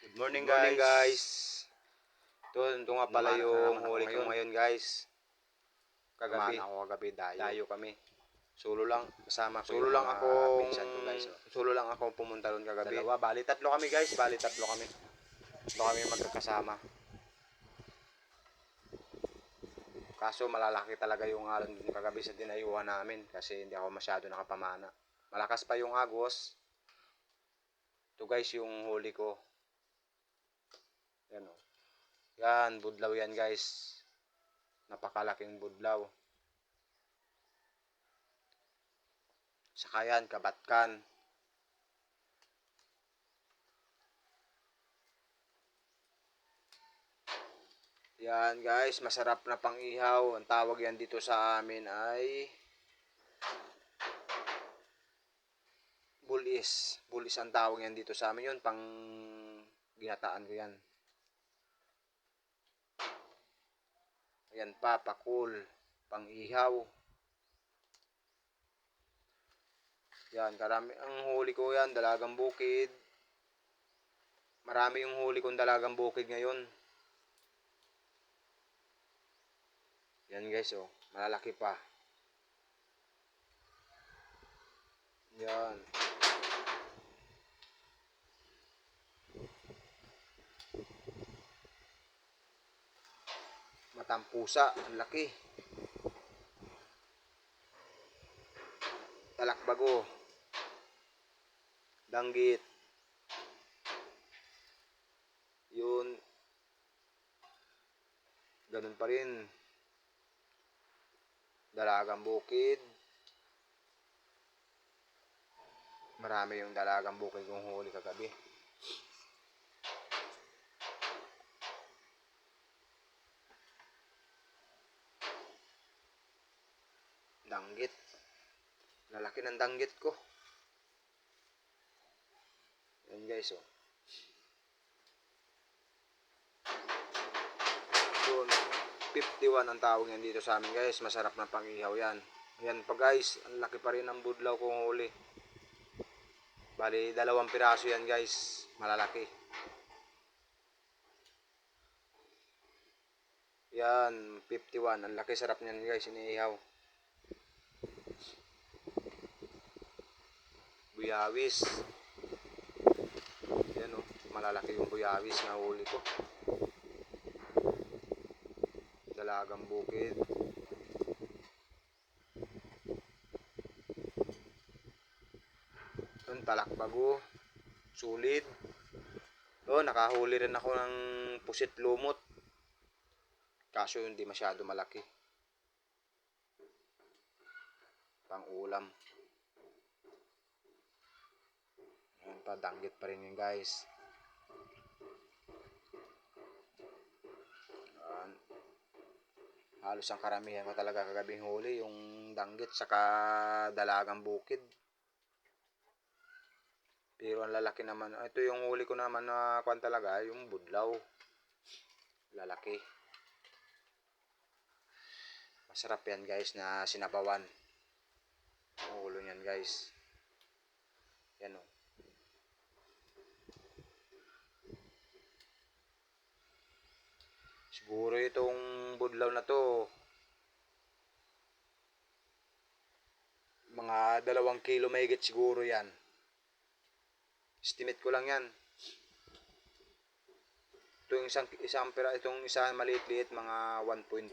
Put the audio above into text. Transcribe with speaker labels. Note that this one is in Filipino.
Speaker 1: Good morning guys. Ito nga pala yung huli ko ngayon guys. Kagabi ako dayo kami. Solo lang kasama ko yung pinsan ko guys. Solo lang ako pumunta doon kagabi. Bali tatlo kami guys, Tatlo kami magkakasama. Kaso malalaki talaga yung alon dun kagabi sa dinayuhan namin kasi hindi ako masyado nakapamana. Malakas pa yung agos. Ito guys yung huli ko. Yan o. Yan, budlaw yan guys. Napakalaking budlaw. Saka yan, kabatkan. Yan guys, masarap na pang-ihaw. Ang tawag yan dito sa amin ay bulis. Bulis ang tawag yan dito sa amin yun. Pang ginataan ko yan. Ayan pa, pakul. Pang-ihaw. Yan, karami ang huli ko yan, dalagang bukid. Marami yung huli kong dalagang bukid ngayon. Yan guys, oh, malalaki pa. Yan. Matampusa, ang laki. Talakbago. Danggit. Yun. Ganun pa rin. Dalagang bukid. Marami yung dalagang bukid kong huli kagabi. Danggit. Lalaki ng danggit ko. Yan guys, oh. Yun, 51 ang tawag yan dito sa amin guys. Masarap na pang-ihaw yan. Yan pa guys, ang laki pa rin ng budlaw kong huli. Bali, 2 piraso yan guys. Malalaki. Yan, 51. Ang laki, sarap niyan guys, iniihaw. Buyawis. Yan o, malalaki yung buyawis na huli ko. Dalagang bukid. Yun, talakbago. Sulit. O, nakahuli rin ako ng pusit lumot. Kaso hindi masyado malaki. Pang ulam. Yan pa, danggit pa rin yun guys. Yan. Halos ang karamihan ko talaga kagabing huli, yung danggit saka dalagang bukid. Pero ang lalaki naman, ito yung huli ko naman na kwan talaga, yung budlaw. Lalaki. Masarap yan guys na sinabawan. Ang ulo niyan guys. Yan o. Siguro itong budlaw na to mga 2 kilo mahigit siguro yan. Estimate ko lang yan. Itong isang pera, itong isa maliit-liit mga 1.5.